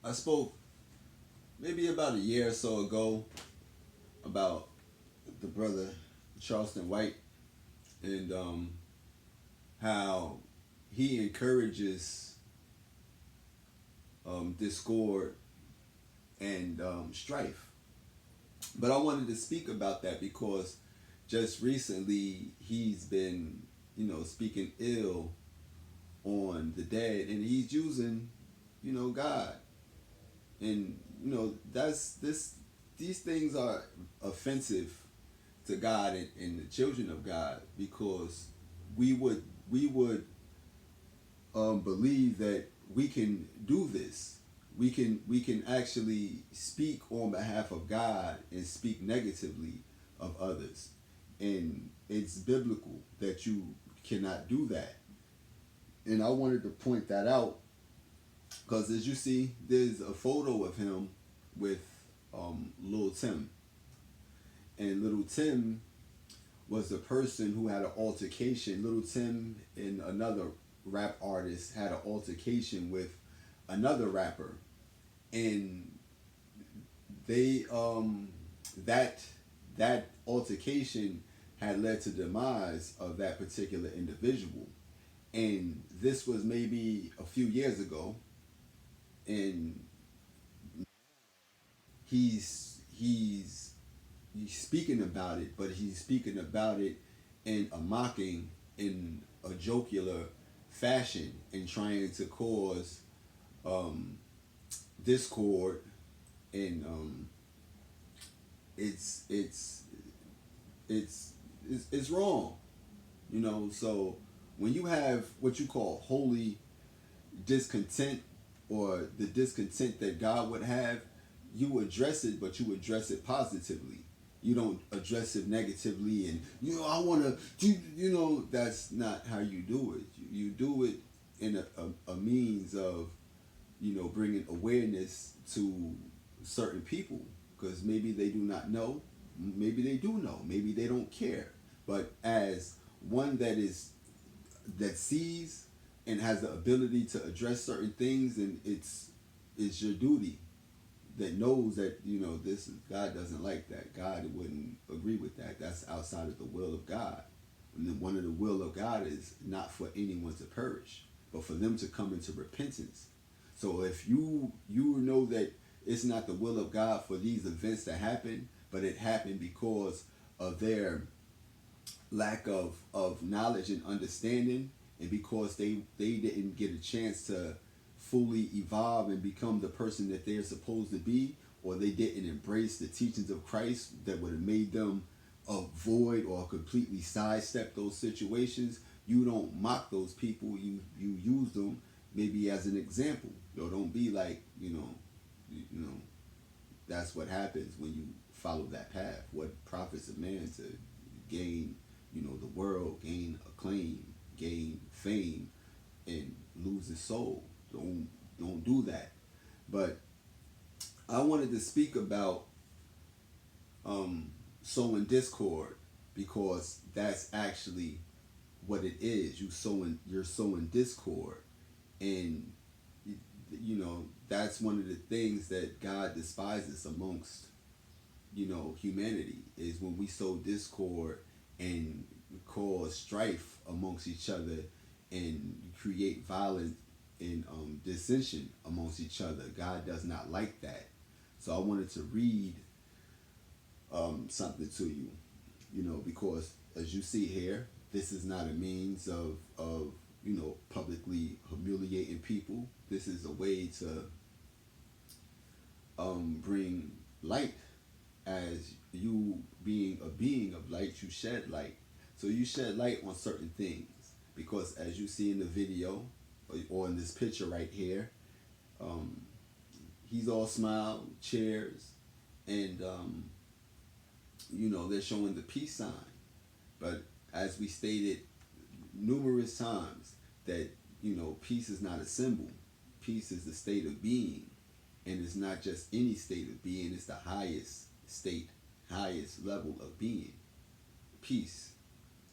I spoke maybe about a year or so ago about the brother Charleston White and how he encourages discord and strife. But I wanted to speak about that because just recently he's been, speaking ill on the dead, and he's using, God, and that's this. These things are offensive to God and the children of God because we would believe that we can do this. We can actually speak on behalf of God and speak negatively of others, and it's biblical that you cannot do that. And I wanted to point that out because, as you see, there's a photo of him with Little Tim, and Little Tim was the person who had an altercation. Little Tim and another rap artist had an altercation with another rapper, and they that that altercation had led to the demise of that particular individual. And this was maybe a few years ago, and he's speaking about it, but he's speaking about it in a mocking, in a jocular fashion, and trying to cause um, discord, and it's it's it's wrong, So when you have what you call holy discontent, or the discontent that God would have, you address it, but you address it positively. You don't address it negatively, and I want to do. That's not how you do it. You do it in a means of bringing awareness to certain people, because maybe they do not know, maybe they do know, maybe they don't care. But as one that sees and has the ability to address certain things, and it's your duty, that knows that this is, God doesn't like that. God wouldn't agree with that. That's outside of the will of God. And then one of the will of God is not for anyone to perish, but for them to come into repentance. So if you know that it's not the will of God for these events to happen, but it happened because of their lack of knowledge and understanding, and because they didn't get a chance to fully evolve and become the person that they're supposed to be, or they didn't embrace the teachings of Christ that would have made them avoid or completely sidestep those situations. You don't mock those people. You use them maybe as an example. Don't be like, that's what happens when you follow that path. What profits a man to gain, the world, gain acclaim, gain fame, and lose his soul? Don't do that. But I wanted to speak about sowing discord, because that's actually what it is. You're sowing discord, and that's one of the things that God despises amongst humanity, is when we sow discord and cause strife amongst each other, and create violence and dissension amongst each other. God does not like that. So I wanted to read something to you, because as you see here, this is not a means of publicly humiliating people. This is a way to bring light. As you being a being of light, you shed light. So you shed light on certain things, because as you see in the video, or in this picture right here, um, he's all smile, chairs, and they're showing the peace sign. But as we stated numerous times, that peace is not a symbol. Peace is the state of being, and it's not just any state of being. It's the highest state, highest level of being. Peace.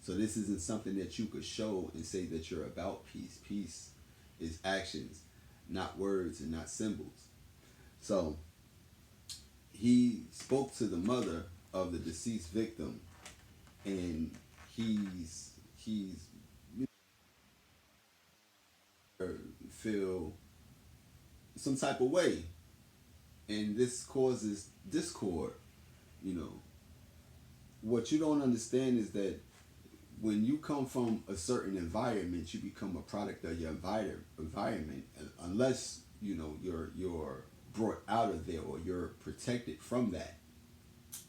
So this isn't something that you could show and say that you're about peace. Peace is actions, not words and not symbols. So he spoke to the mother of the deceased victim, and he's feel some type of way, and this causes discord. You know, what you don't understand is that when you come from a certain environment, you become a product of your environment, unless you know you're brought out of there or you're protected from that.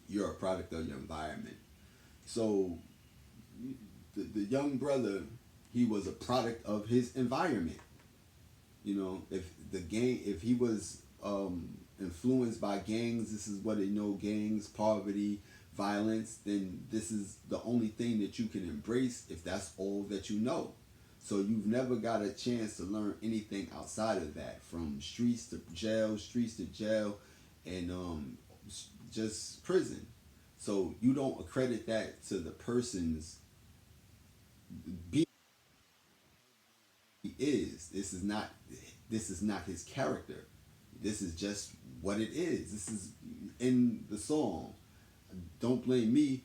You're a product of your environment. So the young brother, he was a product of his environment. You know, if he was influenced by gangs, this is what they know: gangs, poverty, violence. Then this is the only thing that you can embrace if that's all that you know. So you've never got a chance to learn anything outside of that, from streets to jail, and just prison. So you don't accredit that to the person's being he is. This is not his character. This is just what it is. This is in the song. Don't blame me.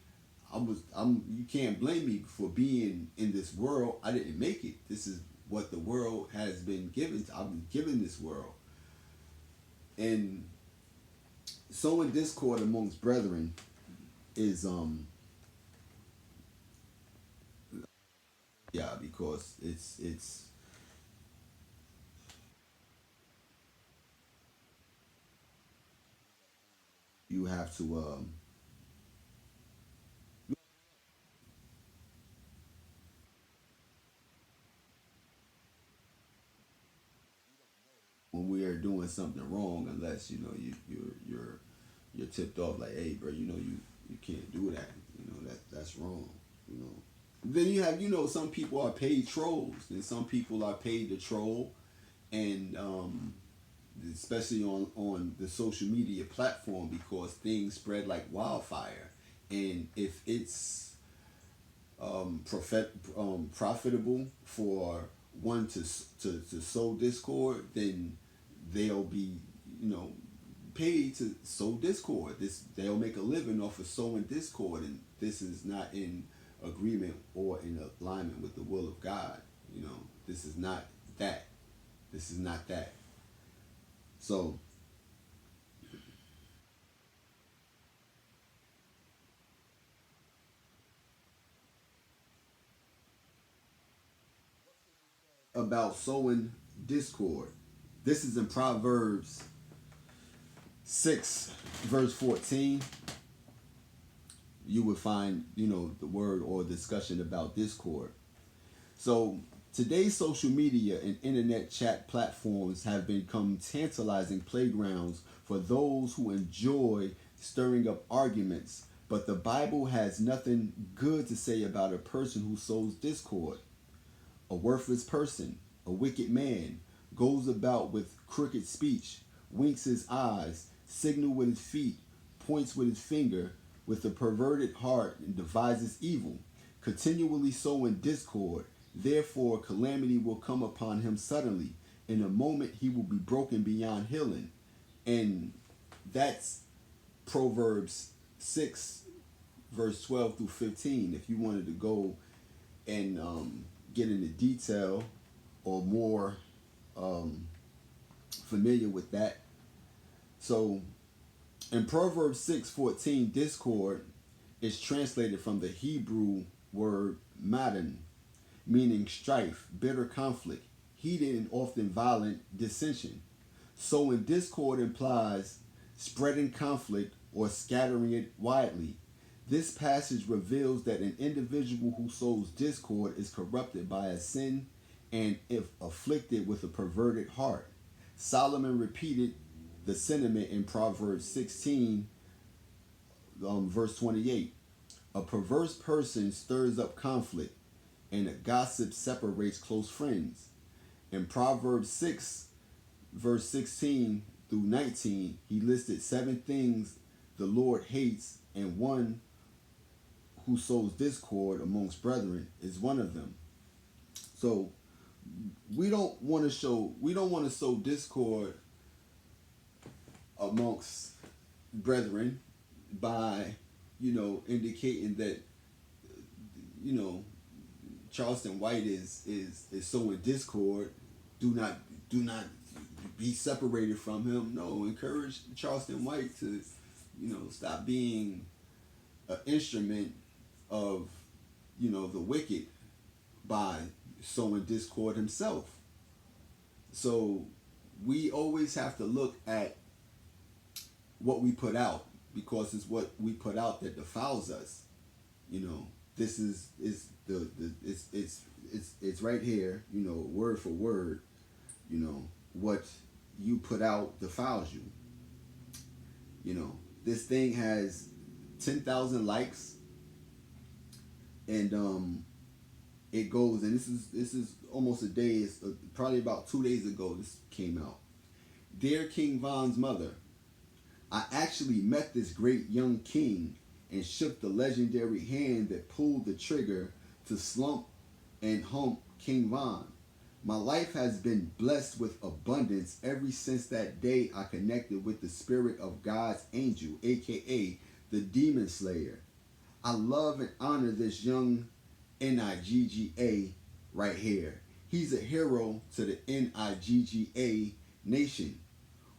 You can't blame me for being in this world. I didn't make it. This is what the world has been given. I've been given this world. And sowing discord amongst brethren is yeah, because it's you have to when we are doing something wrong, unless you know you're tipped off like, hey, bro, you can't do that. You know that's wrong. You know. Then you have some people are paid trolls, and some people are paid to troll, and especially on the social media platform, because things spread like wildfire, and if it's profitable for one to sow discord, then they'll be you know paid to sow discord. They'll make a living off of sowing discord, and this is not in agreement or in alignment with the will of God. This is not that. This is not that. So about sowing discord. This is in Proverbs 6, verse 14. You would find, the word or discussion about discord. So today's social media and internet chat platforms have become tantalizing playgrounds for those who enjoy stirring up arguments, but the Bible has nothing good to say about a person who sows discord. A worthless person, a wicked man, goes about with crooked speech, winks his eyes, signals with his feet, points with his finger, with a perverted heart, and devises evil, continually sowing discord. Therefore, calamity will come upon him suddenly. In a moment, he will be broken beyond healing. And that's Proverbs 6, verse 12 through 15. If you wanted to go and get into detail or more familiar with that. So in Proverbs 6:14, discord is translated from the Hebrew word madden, meaning strife, bitter conflict, heated and often violent dissension. So in discord implies spreading conflict or scattering it widely. This passage reveals that an individual who sows discord is corrupted by a sin and if afflicted with a perverted heart. Solomon repeated the sentiment in Proverbs 16, verse 28. A perverse person stirs up conflict, and a gossip separates close friends. In Proverbs 6, verse 16 through 19, he listed 7 things the Lord hates, and one who sows discord amongst brethren is one of them. So we don't want to sow discord amongst brethren by, indicating that, you know, Charleston White is sowing discord. Do not be separated from him. No, encourage Charleston White to, stop being an instrument of, the wicked by sowing discord himself. So we always have to look at what we put out, because it's what we put out that defiles us. This is it's right here, word for word. What you put out defiles you. This thing has 10,000 likes, and it goes, and this is almost a day. It's probably about 2 days ago this came out. Dear King Von's mother, I actually met this great young king and shook the legendary hand that pulled the trigger to slump and hump King Von. My life has been blessed with abundance ever since that day I connected with the spirit of God's angel, aka the demon slayer. I love and honor this young Nigga right here. He's a hero to the Nigga nation.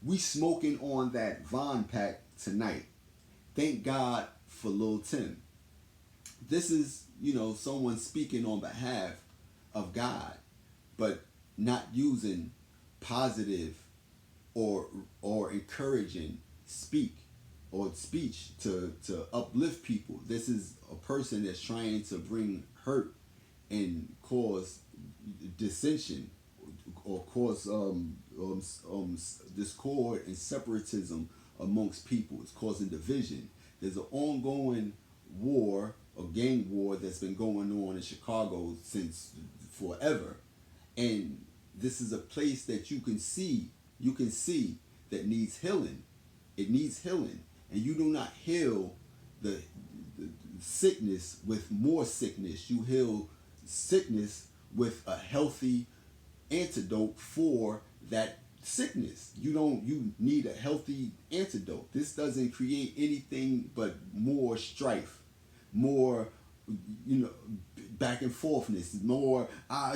We smoking on that Von pack tonight. Thank God for Lil Tim. This is, someone speaking on behalf of God, but not using positive or encouraging speech to uplift people. This is a person that's trying to bring hurt and cause dissension, or cause discord and separatism amongst people. It's causing division. There's an ongoing war, a gang war, that's been going on in Chicago since forever, and this is a place that you can see that needs healing. It needs healing, and you do not heal the sickness with more sickness. You heal sickness with a healthy antidote for that sickness. You need a healthy antidote. This doesn't create anything but more strife, more, back and forthness, more,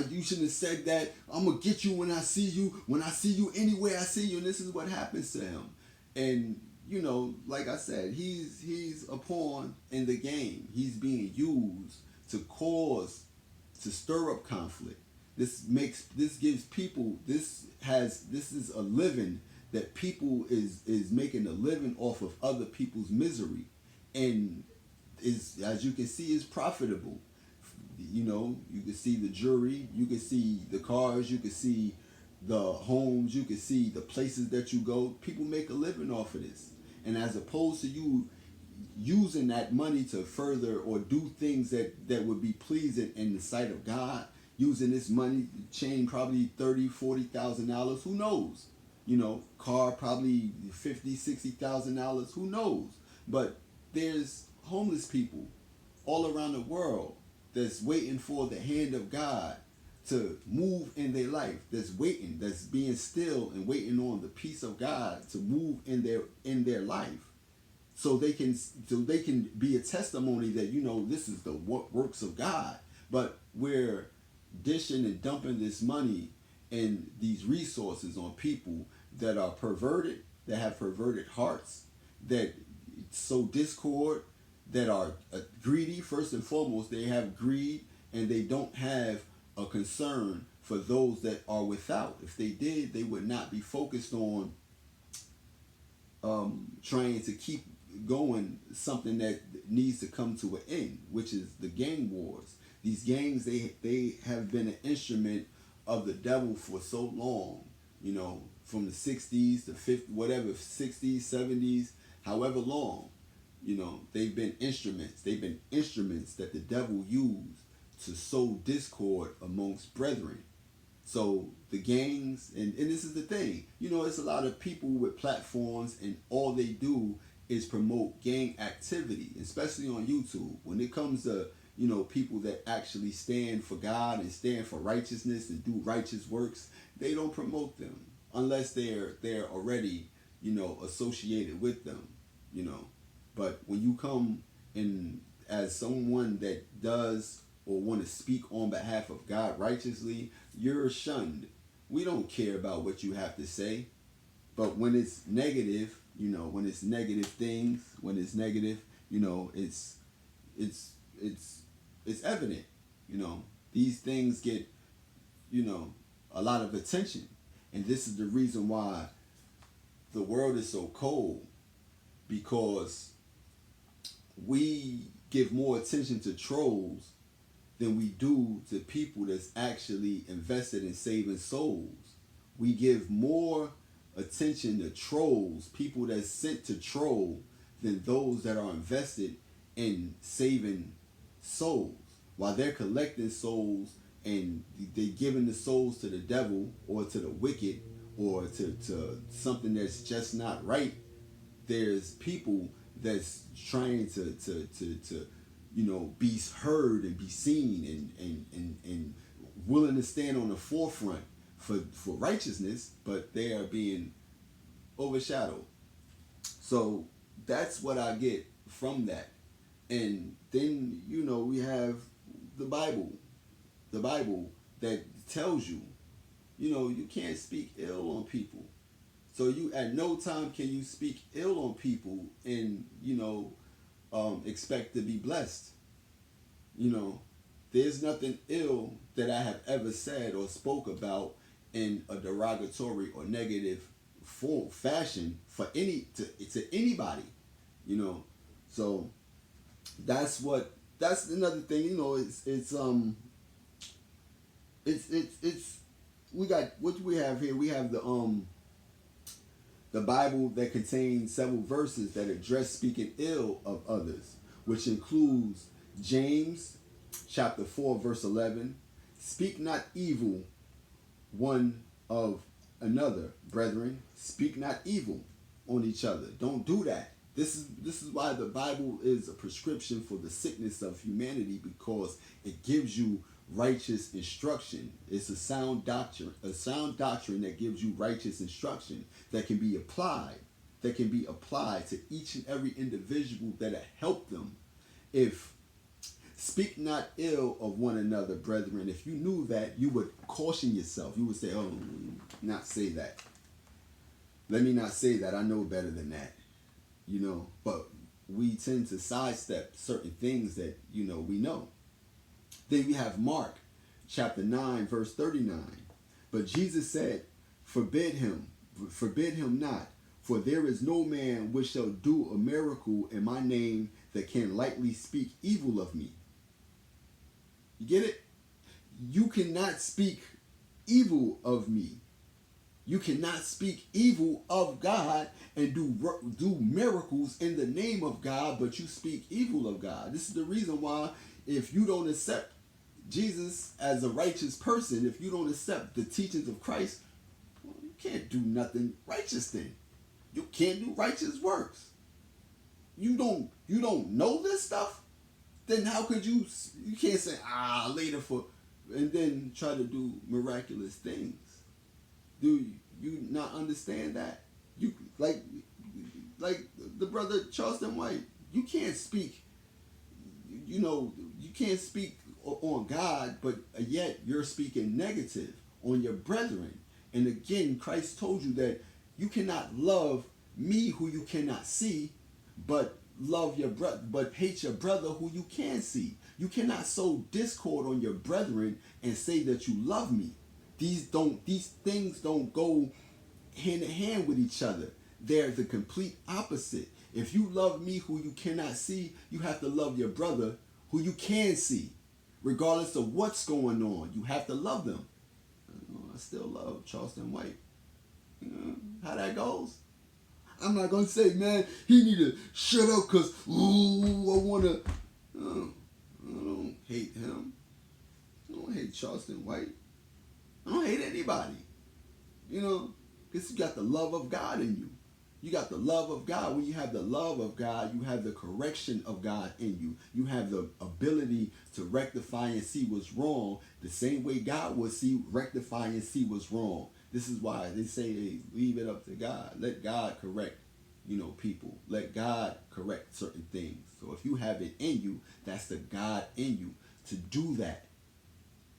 you shouldn't have said that, I'm gonna get you when I see you anywhere I see you. And this is what happens to him. And like I said, he's a pawn in the game. He's being used to stir up conflict. This gives people, this is a living that people is making a living off of other people's misery, and is, as you can see, is profitable. You can see the jewelry, you can see the cars, you can see the homes, you can see the places that you go. People make a living off of this, and as opposed to you using that money to further or do things that would be pleasing in the sight of God, using this money, chain probably $30,000-$40,000, who knows? Car probably $50,000-$60,000, who knows? But there's homeless people all around the world that's waiting for the hand of God to move in their life, that's being still and waiting on the peace of God to move in their life, so they can be a testimony that this is the works of God. But we're dishing and dumping this money and these resources on people that are perverted, that have perverted hearts, that sow discord, that are greedy. First and foremost, they have greed, and they don't have a concern for those that are without. If they did, they would not be focused on trying to keep going something that needs to come to an end, which is the gang wars. These gangs, they have been an instrument of the devil for so long, from the 60s to 50, whatever, 60s, 70s, however long. They've been instruments. They've been instruments that the devil used to sow discord amongst brethren. So the gangs, and this is the thing, it's a lot of people with platforms, and all they do is promote gang activity, especially on YouTube. When it comes to, people that actually stand for God and stand for righteousness and do righteous works, they don't promote them unless they're already, associated with them, you know. But when you come in as someone that does or want to speak on behalf of God righteously, you're shunned. We don't care about what you have to say. But when it's negative, when it's negative things, when it's negative, it's it's it's evident. These things get, a lot of attention. And this is the reason why the world is so cold, because we give more attention to trolls than we do to people that's actually invested in saving souls. We give more attention to trolls, people that's sent to troll, than those that are invested in saving souls. While they're collecting souls and they're giving the souls to the devil or to the wicked or to something that's just not right, there's people that's trying to be heard and be seen and willing to stand on the forefront for righteousness, but they are being overshadowed. So that's what I get from that. And then, we have the Bible. The Bible that tells you, you can't speak ill on people. So you at no time can you speak ill on people and, expect to be blessed. There's nothing ill that I have ever said or spoke about in a derogatory or negative fashion for to anybody. So that's another thing. It's we got what do we have here? We have the Bible that contains several verses that address speaking ill of others, which includes James chapter 4 verse 11. Speak not evil one of another, brethren. Speak not evil on each other. Don't do that. This is why the Bible is a prescription for the sickness of humanity, because it gives you righteous instruction. It's a sound doctrine that gives you righteous instruction that can be applied to each and every individual that help them. If speak not ill of one another, brethren, if you knew that, you would caution yourself. You would say, oh, not say that. Let me not say that. I know better than that. But we tend to sidestep certain things that, we know. Then we have Mark chapter 9, verse 39. But Jesus said, forbid him not, for there is no man which shall do a miracle in my name that can lightly speak evil of me. You get it? You cannot speak evil of me. You cannot speak evil of God and do miracles in the name of God, but you speak evil of God. This is the reason why, if you don't accept Jesus as a righteous person, if you don't accept the teachings of Christ, well, you can't do nothing righteous then. You can't do righteous works. You don't know this stuff? Then how could you can't say, later and then try to do miraculous things. Do you not understand that? You like the brother Charleston White, you can't speak, you can't speak on God, but yet you're speaking negative on your brethren. And again, Christ told you that you cannot love me who you cannot see, but love your brother, but hate your brother who you can see. You cannot sow discord on your brethren and say that you love me. These things don't go hand in hand with each other. They're the complete opposite. If you love me who you cannot see, you have to love your brother who you can see. Regardless of what's going on, you have to love them. I still love Charleston White. How that goes? I'm not going to say, man, he need to shut up because, I want to. I don't hate him. I don't hate Charleston White. I don't hate anybody. Because you got the love of God in you. You got the love of God. When you have the love of God, you have the correction of God in you. You have the ability to rectify and see what's wrong the same way God will rectify and see what's wrong. This is why they say they leave it up to God. Let God correct, people. Let God correct certain things. So if you have it in you, that's the God in you to do that.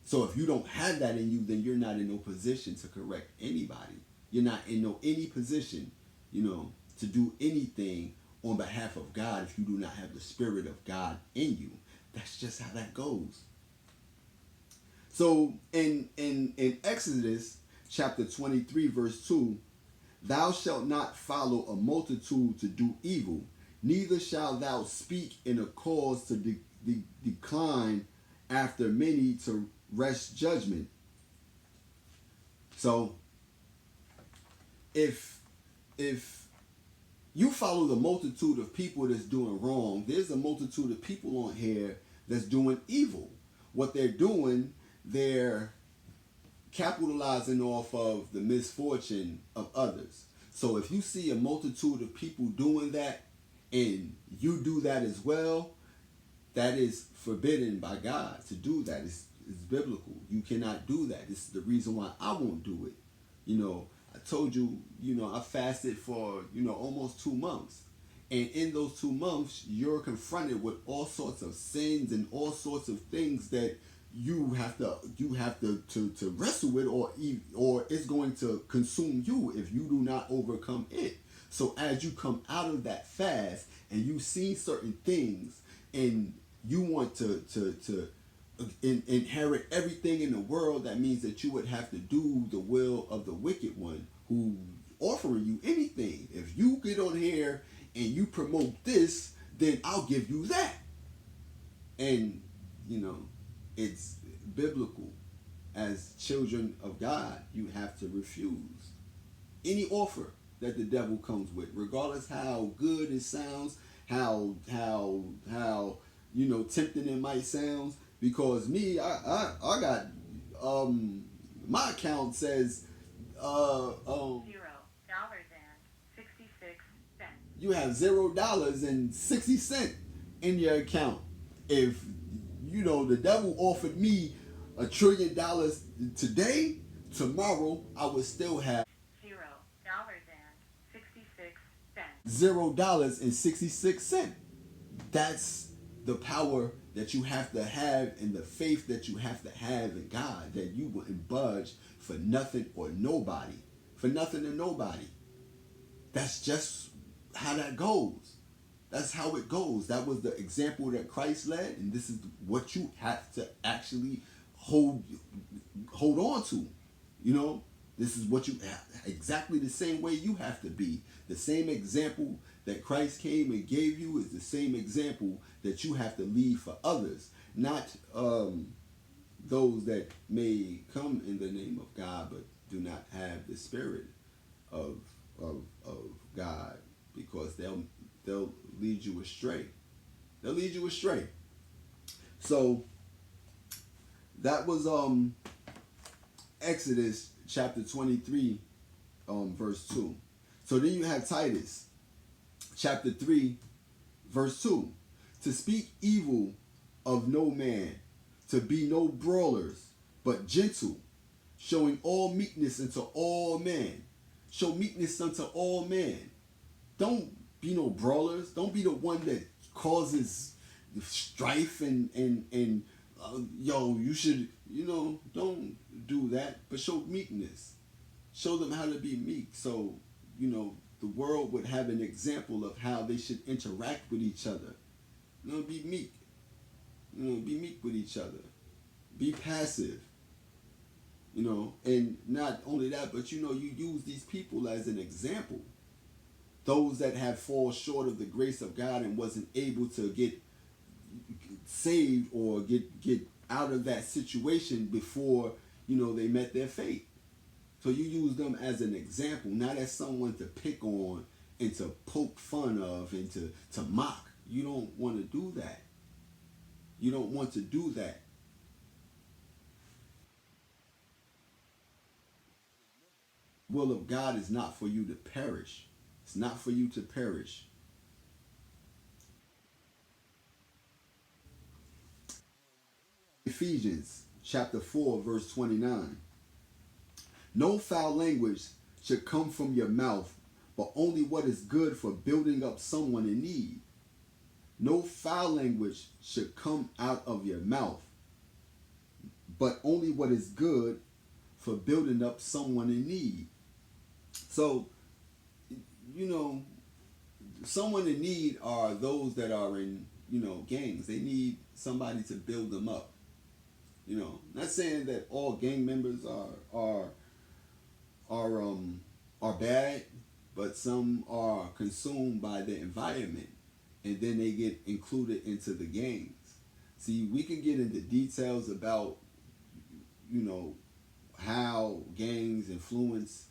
So if you don't have that in you, then you're not in no position to correct anybody. You're not in no any position, to do anything on behalf of God if you do not have the Spirit of God in you. That's just how that goes. So in Exodus chapter 23, verse 2, thou shalt not follow a multitude to do evil, neither shalt thou speak in a cause to decline after many to wrest judgment. So if you follow the multitude of people that's doing wrong, there's a multitude of people on here that's doing evil. What they're doing, they're capitalizing off of the misfortune of others. So if you see a multitude of people doing that and you do that as well, that is forbidden by God to do that. It's biblical. You cannot do that. This is the reason why I won't do it. I told you, I fasted for, almost 2 months. And in those 2 months, you're confronted with all sorts of sins and all sorts of things that you have to wrestle with, or it's going to consume you if you do not overcome it. So as you come out of that fast and you see certain things and you want to inherit everything in the world, that means that you would have to do the will of the wicked one who offering you anything. If you get on here and you promote this, then I'll give you that. And it's biblical. As children of God, you have to refuse any offer that the devil comes with, regardless how good it sounds, how tempting it might sound. Because me, I got my account says $0.66. You have $0.60 in your account. If the devil offered me $1 trillion today, tomorrow I would still have $0.66. That's the power that you have to have and the faith that you have to have in God, that you wouldn't budge for nothing or nobody. For nothing or nobody. That's just how that goes. That's how it goes. That was the example that Christ led, and this is what you have to actually hold on to. This is what you have, exactly the same way you have to be. The same example that Christ came and gave you is the same example that you have to leave for others, not those that may come in the name of God but do not have the Spirit of God, because they'll lead you astray. They'll lead you astray. So that was Exodus chapter 23, verse 2. So then you have Titus chapter 3, verse 2. To speak evil of no man, to be no brawlers, but gentle, showing all meekness unto all men. Show meekness unto all men. Don't be no brawlers. Don't be the one that causes strife and you should, don't do that. But show meekness. Show them how to be meek. So, the world would have an example of how they should interact with each other. Be meek. Be meek with each other. Be passive. And not only that, but you use these people as an example. Those that have fallen short of the grace of God and wasn't able to get saved or get out of that situation before they met their fate. So you use them as an example, not as someone to pick on and to poke fun of and to mock. You don't want to do that. You don't want to do that. The will of God is not for you to perish. It's not for you to perish. Ephesians chapter 4, verse 29. No foul language should come from your mouth, but only what is good for building up someone in need. No foul language should come out of your mouth, but only what is good for building up someone in need. So, you know, someone in need are those that are in, gangs. They need somebody to build them up. Not saying that all gang members are bad, but some are consumed by the environment, and then they get included into the gangs. See, we can get into details about you know how gangs influence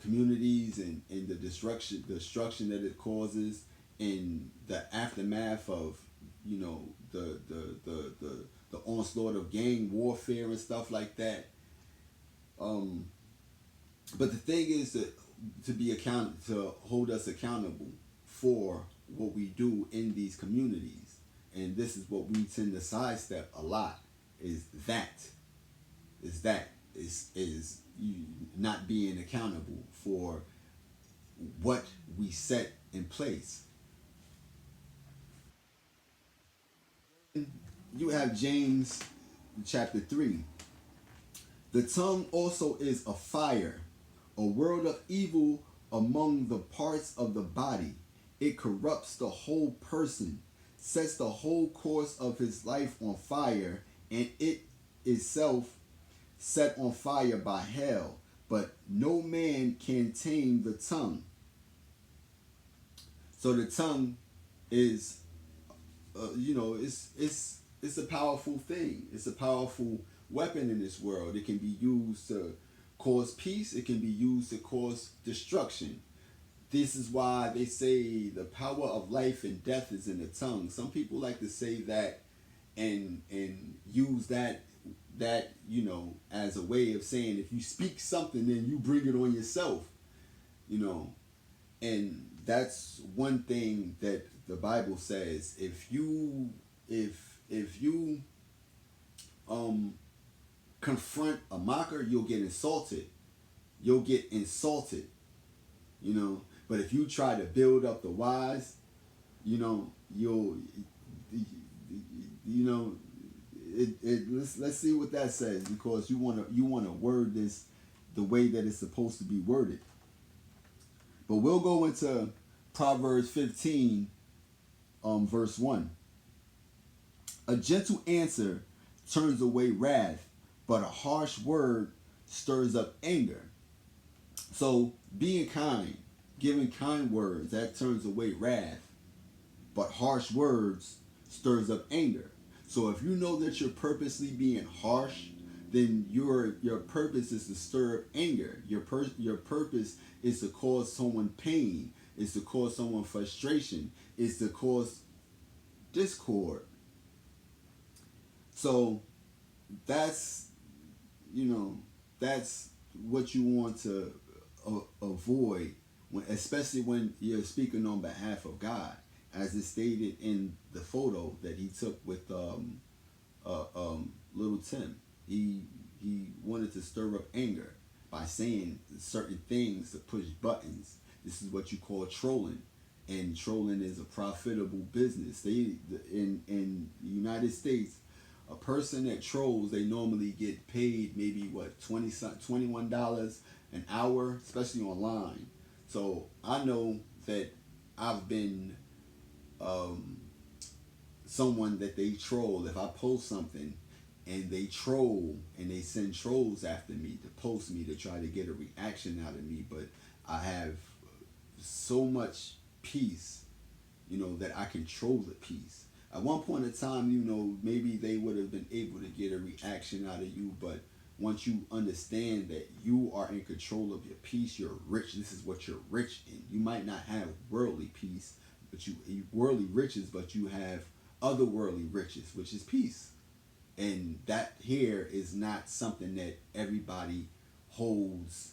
communities and the destruction that it causes in the aftermath of the onslaught of gang warfare and stuff like that. Um, but the thing is to hold us accountable for what we do in these communities, and this is what we tend to sidestep a lot. Is you not being accountable for what we set in place. You have James chapter 3. The tongue also is a fire, a world of evil among the parts of the body. It corrupts the whole person, sets the whole course of his life on fire, and it itself set on fire by hell. But no man can tame the tongue. So the tongue is, it's a powerful thing. It's a powerful weapon in this world. It can be used to cause peace. It can be used to cause destruction. This is why they say the power of life and death is in the tongue. Some people like to say that and use that as a way of saying if you speak something then you bring it on yourself. And that's one thing that the Bible says. If you confront a mocker, you'll get insulted. But if you try to build up the wise, you'll let's see what that says, because you wanna word this the way that it's supposed to be worded. But we'll go into Proverbs 15, verse 1. A gentle answer turns away wrath, but a harsh word stirs up anger. So being kind, giving kind words, that turns away wrath, but harsh words stirs up anger. So if you know that you're purposely being harsh, then your purpose is to stir up anger. Your purpose is to cause someone pain, is to cause someone frustration, is to cause discord. So that's what you want to avoid, especially when you're speaking on behalf of God, as is stated in the photo that he took with little Tim. He wanted to stir up anger by saying certain things to push buttons. This is what you call trolling, and trolling is a profitable business. In the United States, a person that trolls, they normally get paid maybe $21 an hour, especially online. So I know that I've been someone that they troll. If I post something and they troll and they send trolls after me to post me to try to get a reaction out of me, but I have so much peace, that I control the peace. At one point in time, maybe they would have been able to get a reaction out of you, but once you understand that you are in control of your peace, you're rich. This is what you're rich in. You might not have worldly peace, but you worldly riches, but you have otherworldly riches, which is peace. And that here is not something that everybody holds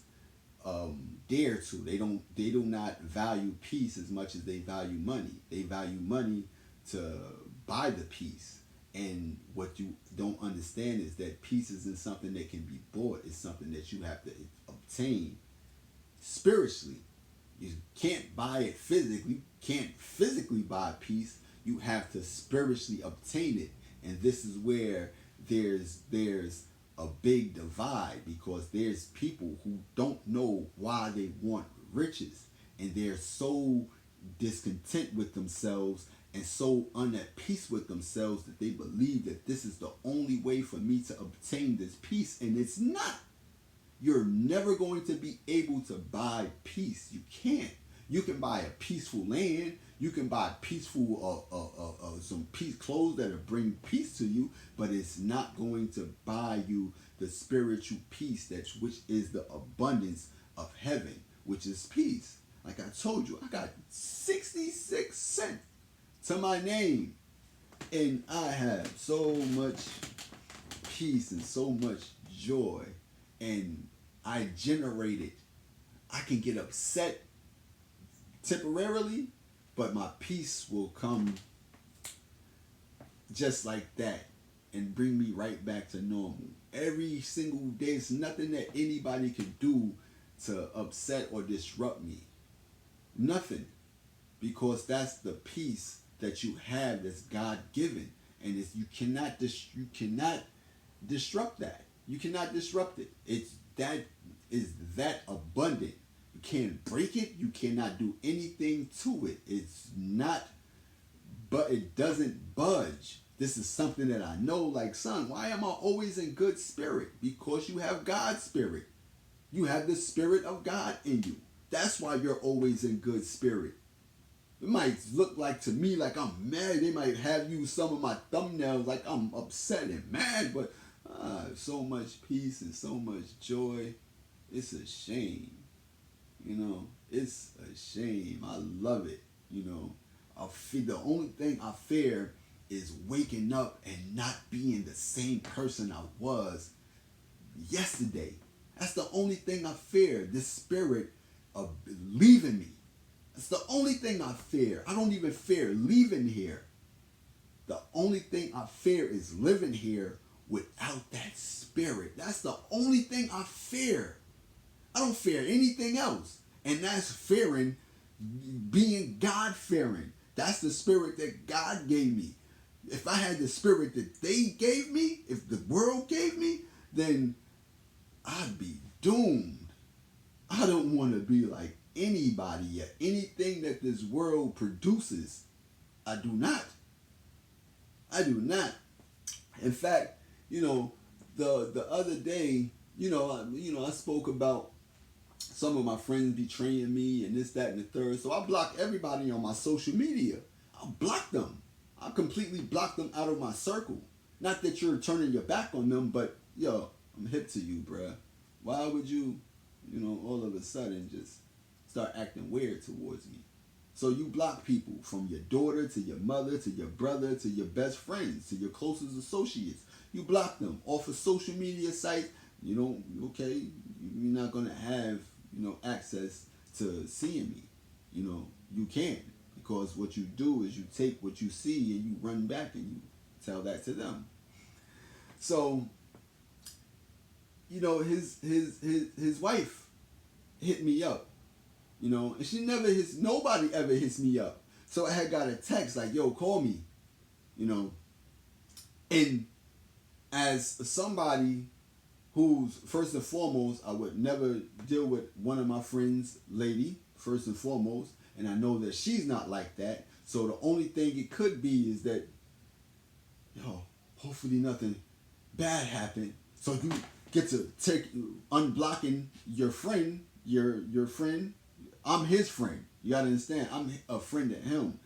dear to. They do not value peace as much as they value money. They value money to buy the peace, And what you don't understand is that peace isn't something that can be bought. It's something that you have to obtain spiritually. You can't buy it physically. You can't physically buy peace. You have to spiritually obtain it. And this is where there's a big divide, because there's people who don't know why they want riches, and they're so discontent with themselves and so at peace with themselves that they believe that this is the only way for me to obtain this peace, and it's not. You're never going to be able to buy peace. You can't. You can buy a peaceful land. You can buy peaceful some peace clothes that'll bring peace to you, but it's not going to buy you the spiritual peace which is the abundance of heaven, which is peace. Like I told you, I got 66 cents to my name, and I have so much peace and so much joy, and I generate it. I can get upset temporarily, but my peace will come just like that and bring me right back to normal. Every single day, there's nothing that anybody can do to upset or disrupt me. Nothing. Because that's the peace that you have that's God given. And you cannot disrupt that. You cannot disrupt it. It's that abundant. You can't break it. You cannot do anything to it. It's not, but it doesn't budge. This is something that I know, like, son, why am I always in good spirit? Because you have God's spirit. You have the spirit of God in you. That's why you're always in good spirit. It might look like to me like I'm mad. They might have you some of my thumbnails like I'm upset and mad, but so much peace and so much joy. It's a shame. It's a shame. I love it. The only thing I fear is waking up and not being the same person I was yesterday. That's the only thing I fear. This spirit of leaving me. That's the only thing I fear. I don't even fear leaving here. The only thing I fear is living here without that spirit. That's the only thing I fear. I don't fear anything else. And that's fearing, being God-fearing. That's the spirit that God gave me. If I had the spirit that they gave me, if the world gave me, then I'd be doomed. I don't want to be like anybody yet. Anything that this world produces, I do not. I do not. In fact, the other day, I spoke about some of my friends betraying me and this, that, and the third. So I blocked everybody on my social media. I blocked them. I completely blocked them out of my circle. Not that you're turning your back on them, but I'm hip to you, bruh. Why would you, all of a sudden just start acting weird towards me? So you block people, from your daughter to your mother to your brother to your best friends to your closest associates. You block them off of social media sites. Okay, you're not going to have, access to seeing me. You can't, because what you do is you take what you see and you run back and you tell that to them. So, his wife hit me up, and nobody ever hits me up. So I had got a text like, yo, call me, and as somebody who's, first and foremost, I would never deal with one of my friends' lady, first and foremost, and I know that she's not like that. So the only thing it could be is that, hopefully nothing bad happened. So you get to unblocking your friend, your friend. I'm his friend. You gotta understand, I'm a friend to him.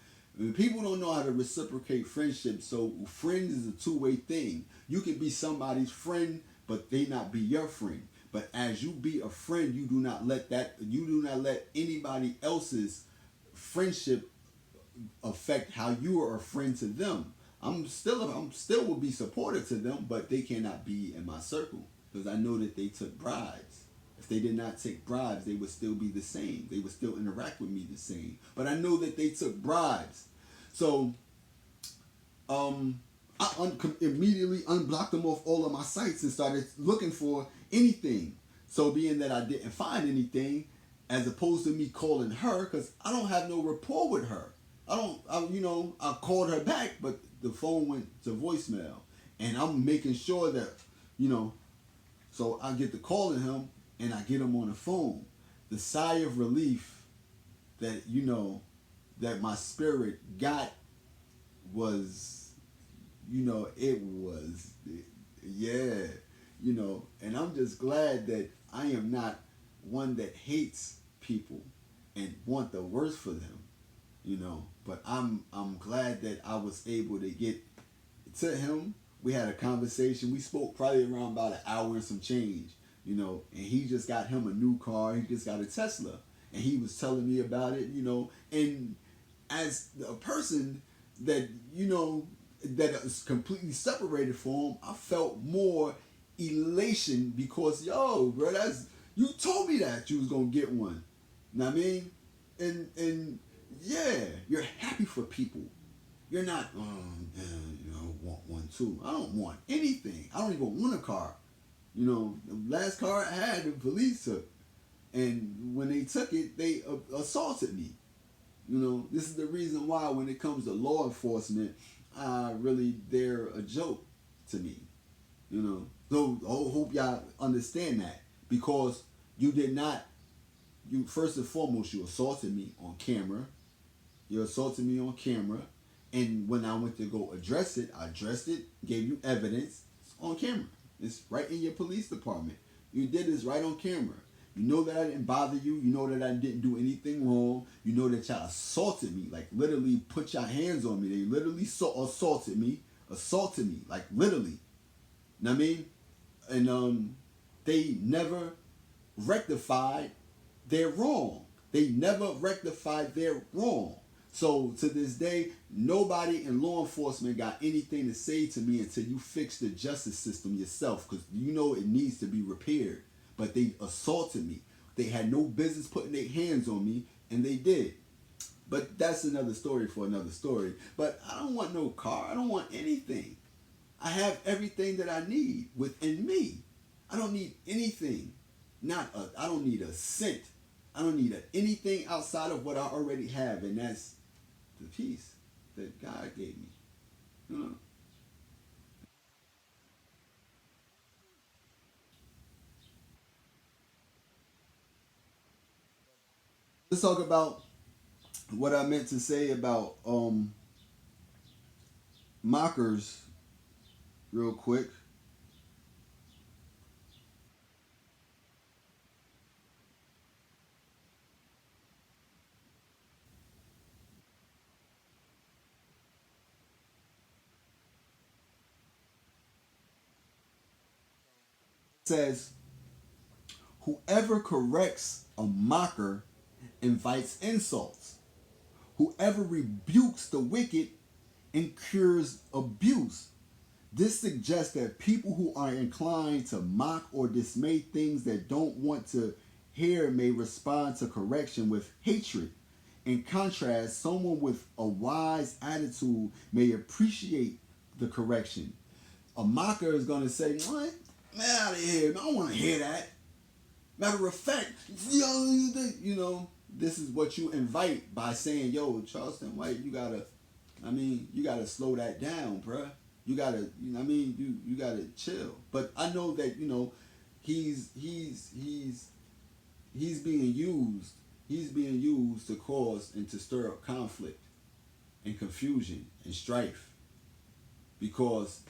People don't know how to reciprocate friendship, so friends is a two-way thing. You can be somebody's friend, but they not be your friend. But as you be a friend, you do not let anybody else's friendship affect how you are a friend to them. I'm still will be supportive to them, but they cannot be in my circle, because I know that they took bribes. If they did not take bribes, they would still be the same. They would still interact with me the same. But I know that they took bribes. So, immediately unblocked them off all of my sites and started looking for anything. So being that I didn't find anything, as opposed to me calling her, because I don't have no rapport with her. I called her back, but the phone went to voicemail, and I'm making sure that, you know, so I get to calling him, and I get him on the phone. The sigh of relief that that my spirit got was, it was, yeah, and I'm just glad that I am not one that hates people and want the worst for them, but I'm glad that I was able to get to him. We had a conversation. We spoke probably around about an hour and some change, and he just got him a new car. He just got a Tesla, and he was telling me about it, and as a person that, that is completely separated from him, I felt more elation because, yo, bro, you told me that you was gonna get one. Know what I mean? And yeah, you're happy for people. You're not, want one too. I don't want anything. I don't even want a car. The last car I had, the police took, and when they took it, they assaulted me. This is the reason why when it comes to law enforcement, they're a joke to me. So I hope y'all understand that, because you did not. You first and foremost, you assaulted me on camera. You assaulted me on camera, and when I went to go address it, I addressed it, gave you evidence. It's on camera. It's right in your police department. You did this right on camera. You know that I didn't bother you. You know that I didn't do anything wrong. You know that y'all assaulted me, like literally put your hands on me. They literally assaulted me, like literally. Know what I mean? And they never rectified their wrong. They never rectified their wrong. So to this day, nobody in law enforcement got anything to say to me until you fix the justice system yourself, because it needs to be repaired. But they assaulted me. They had no business putting their hands on me, and they did. But that's another story for another story. But I don't want no car. I don't want anything. I have everything that I need within me. I don't need anything. I don't need a cent. I don't need anything outside of what I already have, and that's the peace that God gave me. Let's talk about what I meant to say about mockers real quick. It says, whoever corrects a mocker invites insults. Whoever rebukes the wicked incurs abuse. This suggests that people who are inclined to mock or dismay things that don't want to hear may respond to correction with hatred. In contrast, someone with a wise attitude may appreciate the correction. A mocker is going to say, "What? Man, out of here. I don't want to hear that." Matter of fact, this is what you invite by saying, "Yo, Charleston White, you gotta slow that down, bruh. You gotta, you gotta chill." But I know that he's being used. He's being used to cause and to stir up conflict and confusion and strife, because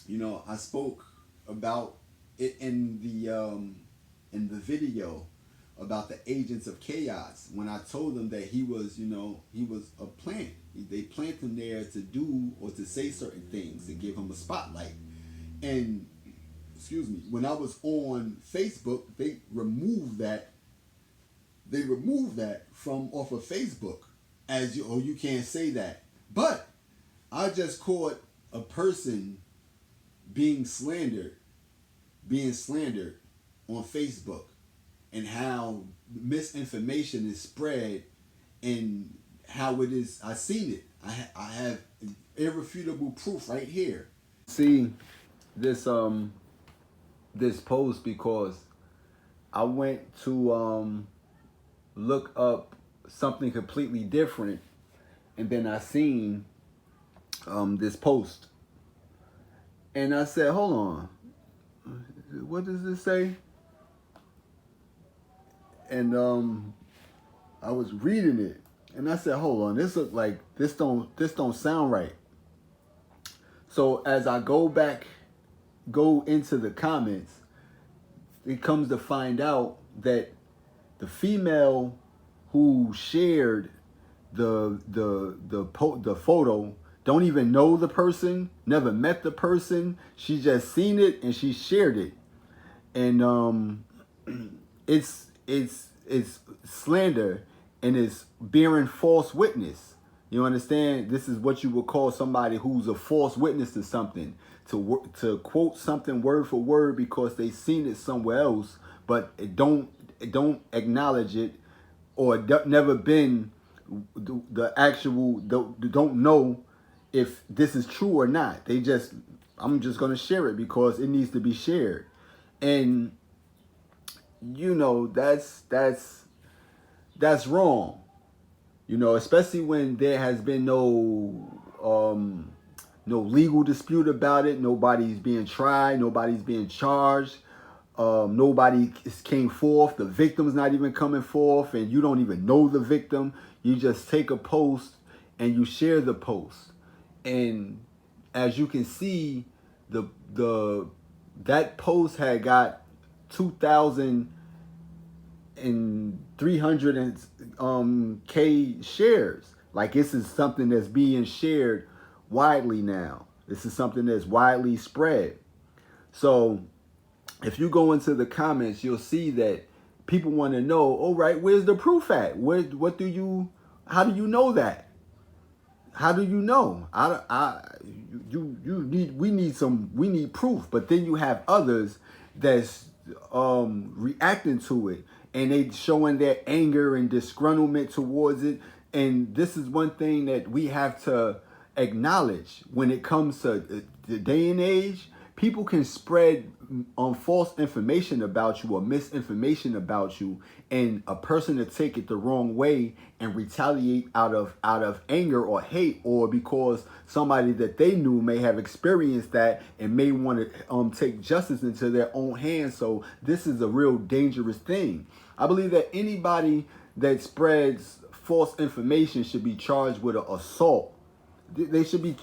I spoke about it in the video about the agents of chaos, when I told them that he was a plant. They plant him there to do or to say certain things to give him a spotlight. And excuse me, when I was on Facebook, they removed that. They removed that from off of Facebook as you can't say that. But I just caught a person being slandered, on Facebook, and how misinformation is spread, and how it is. I seen it. I have irrefutable proof right here. See this post because I went to look up something completely different, and then I seen this post, and I said, "Hold on, what does this say?" And I was reading it, and I said, "Hold on, this look like this don't sound right." So as I go into the comments, it comes to find out that the female who shared the photo don't even know the person, never met the person. She just seen it and she shared it, and it's slander and it's bearing false witness. You understand? This is what you would call somebody who's a false witness to something, to quote something word for word because they seen it somewhere else, but it don't acknowledge it, or never been the actual, don't know if this is true or not. They just, I'm just gonna share it because it needs to be shared, and you know that's wrong. You know, especially when there has been no legal dispute about it. Nobody's being tried. Nobody's being charged. Nobody came forth. The victim's not even coming forth, and you don't even know the victim. You just take a post and you share the post, and as you can see, that post had got 2,300 K shares. Like, this is something that's being shared widely now. This is something that's widely spread. So if you go into the comments, you'll see that people want to know, all right, where's the proof at? How do you know that? How do you know? We need proof. But then you have others that's reacting to it, and they showing their anger and disgruntlement towards it. And this is one thing that we have to acknowledge when it comes to the day and age. People can spread false information about you or misinformation about you, and a person to take it the wrong way and retaliate out of anger or hate, or because somebody that they knew may have experienced that and may want to take justice into their own hands. So this is a real dangerous thing. I believe that anybody that spreads false information should be charged with an assault. There should be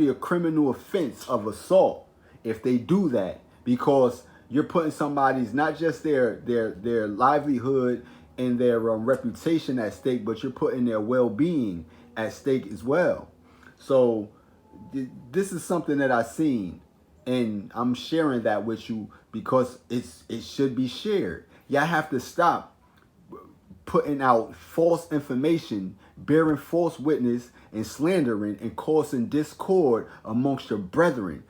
a criminal offense of assault if they do that, because you're putting somebody's, not just their livelihood and their reputation at stake, but you're putting their well-being at stake as well. So this is something that I've seen, and I'm sharing that with you because it should be shared. Y'all have to stop putting out false information, bearing false witness, and slandering and causing discord amongst your brethren.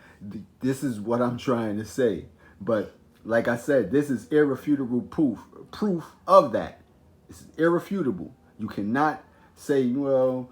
This is what I'm trying to say. But like I said, this is irrefutable proof of that. It's irrefutable. You cannot say, well,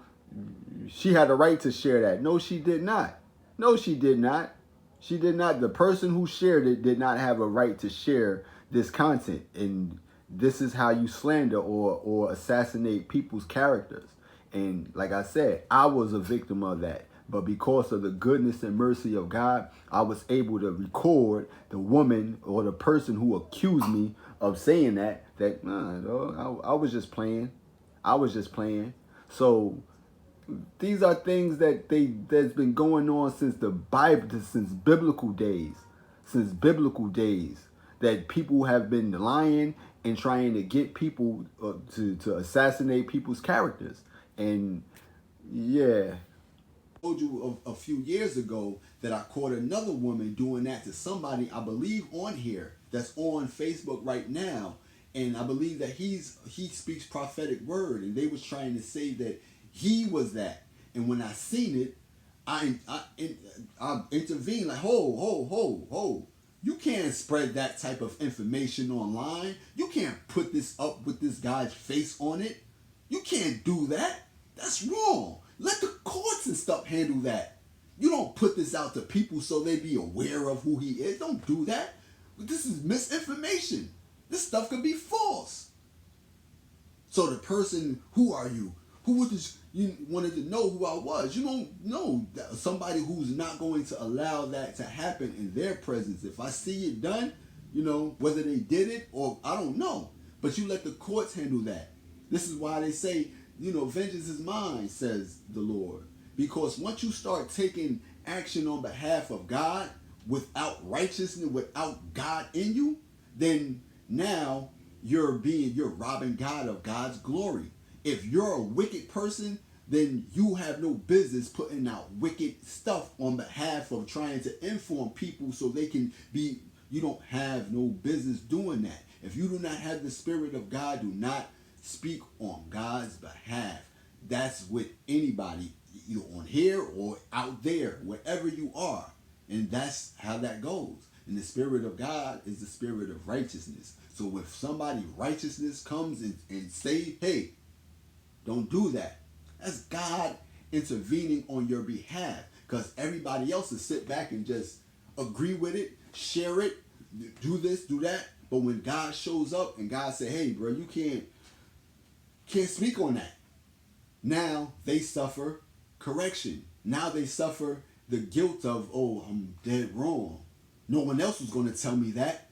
she had a right to share that. No, she did not. No, she did not. She did not. The person who shared it did not have a right to share this content. And this is how you slander or assassinate people's characters. And like I said, I was a victim of that. But because of the goodness and mercy of God, I was able to record the woman or the person who accused me of saying that I was just playing. I was just playing. So these are things that's been going on since the Bible, since biblical days. Since biblical days, that people have been lying and trying to get people to assassinate people's characters. And yeah. I told you a few years ago that I caught another woman doing that to somebody, I believe, on here, that's on Facebook right now. And I believe that he speaks prophetic word, and they was trying to say that he was that. And when I seen it, I intervened, like, ho. You can't spread that type of information online. You can't put this up with this guy's face on it. You can't do that. That's wrong. Let the courts and stuff handle that. You don't put this out to people so they be aware of who he is. Don't do that. This is misinformation. This stuff could be false. So the person, who are you? You wanted to know who I was. You don't know that somebody who's not going to allow that to happen in their presence. If I see it done, whether they did it or I don't know. But you let the courts handle that. This is why they say, vengeance is mine, says the Lord. Because once you start taking action on behalf of God without righteousness, without God in you, then now you're robbing God of God's glory. If you're a wicked person, then you have no business putting out wicked stuff on behalf of trying to inform people so they can be. You don't have no business doing that. If you do not have the Spirit of God, do not speak on God's behalf. That's with anybody, either on here or out there, wherever you are. And that's how that goes. And the Spirit of God is the spirit of righteousness. So if somebody righteousness comes and say, hey, don't do that, that's God intervening on your behalf. Because everybody else will sit back and just agree with it, share it, do this, do that. But when God shows up and God say, hey, bro, you can't speak on that. Now they suffer correction. Now they suffer the guilt of, oh, I'm dead wrong. No one else was going to tell me that.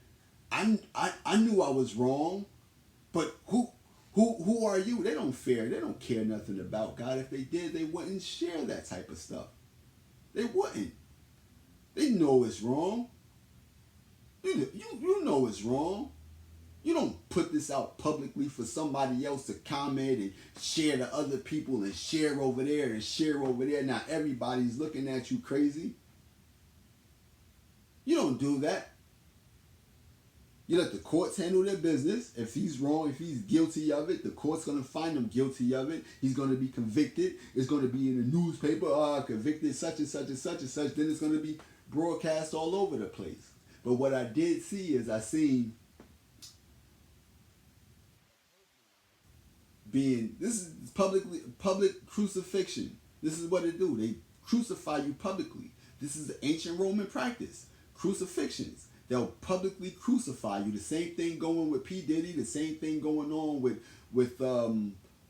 I knew I was wrong, but who are you? They don't care nothing about God. If they did, they wouldn't share that type of stuff. They wouldn't. They know it's wrong. You know it's wrong. You don't put this out publicly for somebody else to comment and share to other people and share over there and share over there. Now everybody's looking at you crazy. You don't do that. You let the courts handle their business. If he's wrong, if he's guilty of it, the court's going to find him guilty of it. He's going to be convicted. It's going to be in the newspaper, convicted such and such and such and such. Then it's going to be broadcast all over the place. But what I did see is I seen this is public crucifixion. This is what they do. They crucify you publicly. This is the ancient Roman practice. Crucifixions. They'll publicly crucify you. The same thing going with P. Diddy. The same thing going on with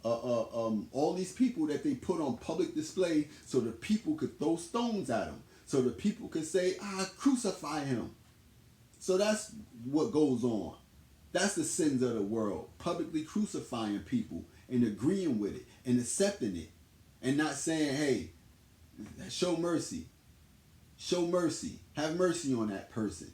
all these people that they put on public display so the people could throw stones at them. So the people could say, crucify him. So that's what goes on. That's the sins of the world. Publicly crucifying people and agreeing with it and accepting it. And not saying, hey, show mercy. Show mercy. Have mercy on that person.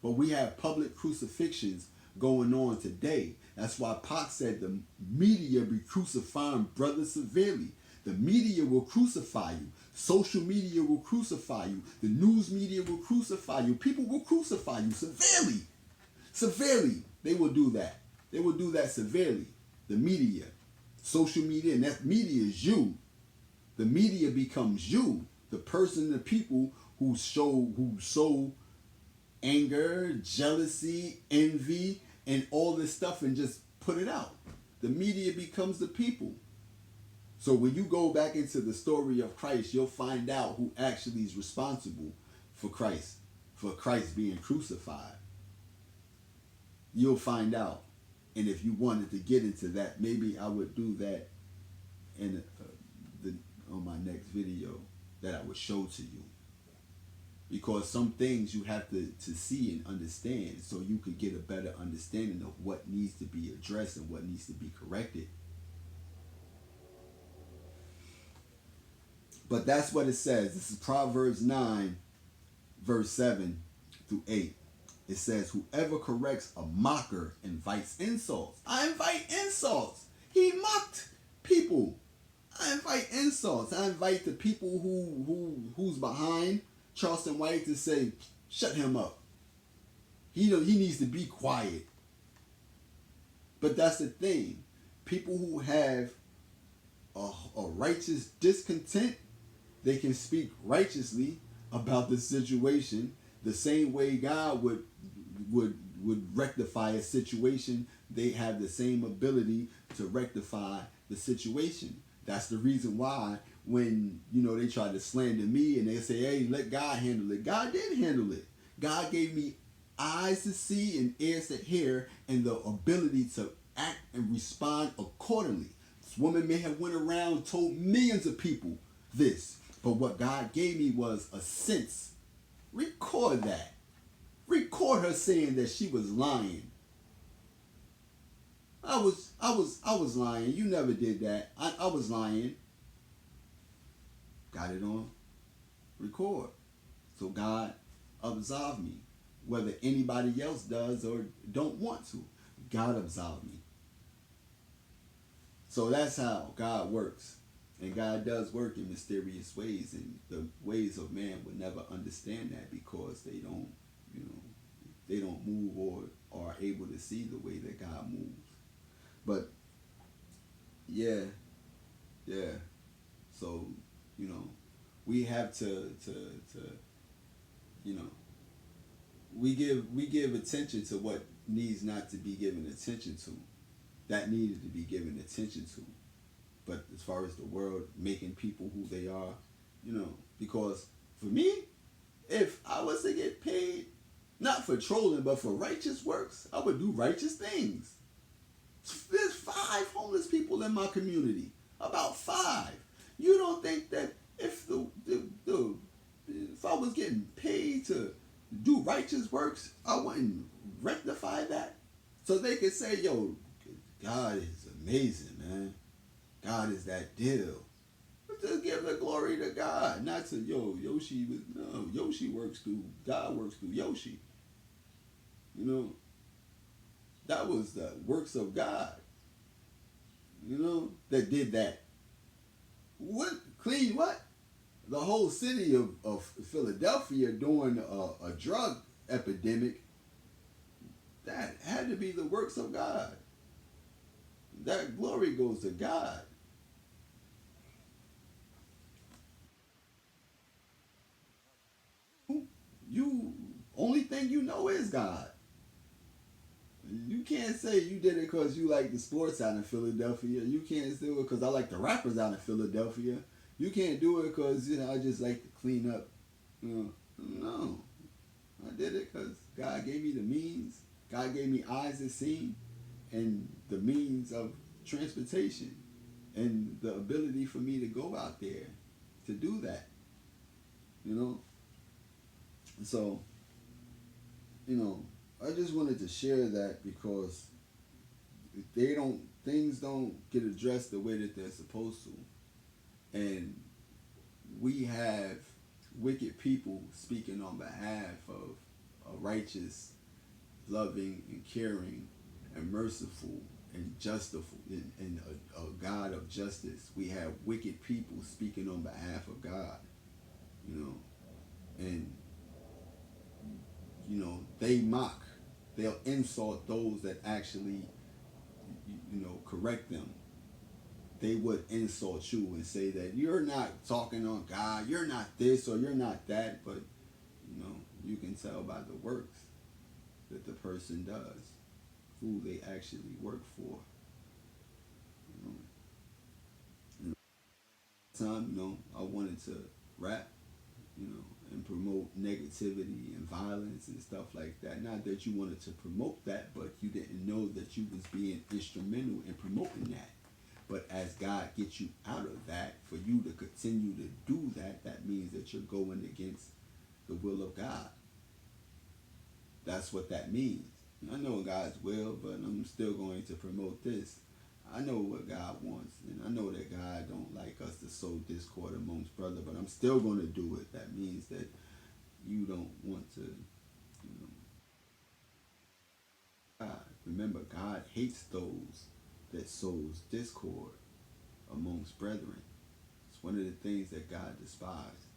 But we have public crucifixions going on today. That's why Pac said the media be crucifying brothers severely. The media will crucify you. Social media will crucify you. The news media will crucify you. People will crucify you severely. Severely. They will do that. They will do that severely. The media. Social media, and that media is you. The media becomes you. The person, the people who sow anger, jealousy, envy, and all this stuff and just put it out. The media becomes the people. So when you go back into the story of Christ, you'll find out who actually is responsible for Christ being crucified. You'll find out. And if you wanted to get into that, maybe I would do that on my next video that I would show to you. Because some things you have to see and understand so you could get a better understanding of what needs to be addressed and what needs to be corrected. But that's what it says. This is Proverbs 9, verse 7 through 8. It says, whoever corrects a mocker invites insults. I invite insults. He mocked people. I invite insults. I invite the people who's behind Charleston White to say, shut him up. He needs to be quiet. But that's the thing. People who have a righteous discontent, they can speak righteously about the situation the same way God would rectify a situation. They have the same ability to rectify the situation. That's the reason why when, they try to slander me and they say, hey, let God handle it. God did handle it. God gave me eyes to see and ears to hear and the ability to act and respond accordingly. This woman may have went around and told millions of people this, but what God gave me was a sense. Record that. Record her saying that she was lying. I was lying. You never did that. I was lying. Got it on record. So God absolved me. Whether anybody else does or don't want to, God absolved me. So that's how God works. And God does work in mysterious ways, and the ways of man would never understand that because they don't, they don't move or are able to see the way that God moves. But yeah. So, we have to we give attention to what needs not to be given attention to. That needed to be given attention to. But as far as the world making people who they are, because for me, if I was to get paid, not for trolling, but for righteous works, I would do righteous things. There's 5 homeless people in my community. About 5. You don't think that if if I was getting paid to do righteous works, I wouldn't rectify that? So they could say, yo, God is amazing, man. God is that deal. But to give the glory to God, not to, Yoshi. No, Yoshi works through, God works through Yoshi. That was the works of God, that did that. What? Clean what? The whole city of Philadelphia during a drug epidemic, that had to be the works of God. That glory goes to God. You only thing you know is God. You can't say you did it because you like the sports out in Philadelphia. You can't do it because I like the rappers out in Philadelphia. You can't do it because I just like to clean up. No, I did it because God gave me the means. God gave me eyes to see, and the means of transportation, and the ability for me to go out there to do that. So, I just wanted to share that because things don't get addressed the way that they're supposed to. And we have wicked people speaking on behalf of a righteous, loving, and caring, and merciful, and justiful, and a God of justice. We have wicked people speaking on behalf of God, and they mock, they'll insult those that actually, correct them. They would insult you and say that you're not talking on God, you're not this or you're not that, but you can tell by the works that the person does, who they actually work for. Time, I wanted to rap, and promote negativity and violence and stuff like that. Not that you wanted to promote that, but you didn't know that you was being instrumental in promoting that. But as God gets you out of that, for you to continue to do that, that means that you're going against the will of God. That's what that means. I know God's will, but I'm still going to promote this. I know what God wants, and I know that God don't like us to sow discord amongst brother, but I'm still going to do it. That means that you don't want to, God. Remember, God hates those that sows discord amongst brethren. It's one of the things that God despises,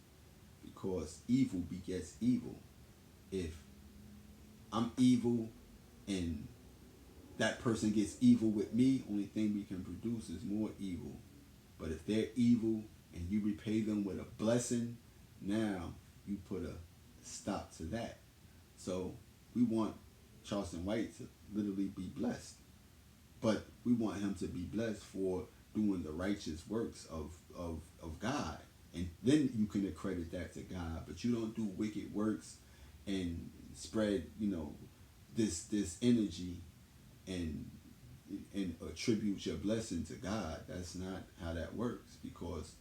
because evil begets evil. If I'm evil and that person gets evil with me, only thing we can produce is more evil. But if they're evil and you repay them with a blessing, now you put a stop to that. So we want Charleston White to literally be blessed. But we want him to be blessed for doing the righteous works of God. And then you can accredit that to God. But you don't do wicked works and spread, this energy and attribute your blessing to God. That's not how that works, because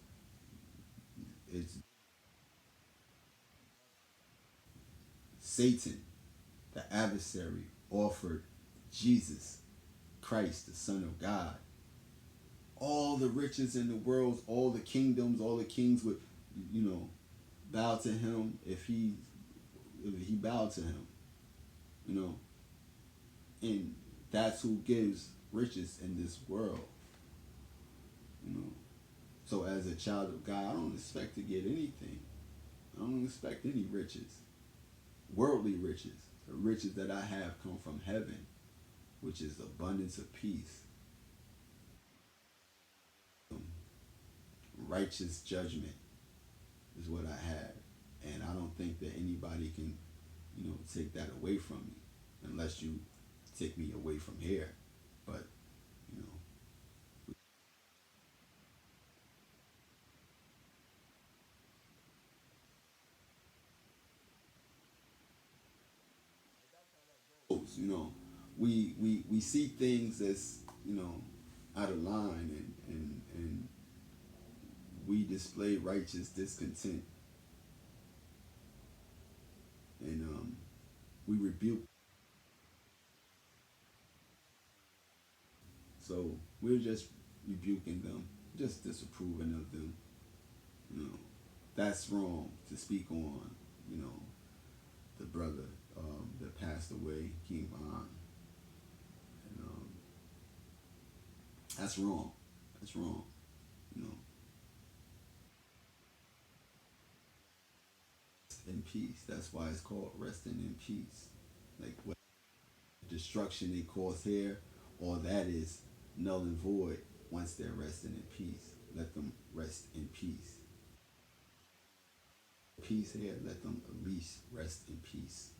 it's Satan, the adversary, offered Jesus Christ, the Son of God, all the riches in the world, all the kingdoms, all the kings would, you know, bow to him if he bowed to him, you know, and that's who gives riches in this world, you know. So as a child of God, I don't expect to get anything. I don't expect any riches, worldly riches. The riches that I have come from heaven, which is abundance of peace, righteous judgment is what I have. And I don't think that anybody can, take that away from me, unless you take me away from here. But, you we see things as, out of line, and we display righteous discontent, and we rebuke. So we're just rebuking them, just disapproving of them. You know, that's wrong to speak on. You know, the brother that passed away, King Von, and that's wrong. That's wrong. You know, in peace. That's why it's called resting in peace. Like what destruction they cause here, all that is null and void once they're resting in peace. Let them rest in peace. Peace here, let them at least rest in peace.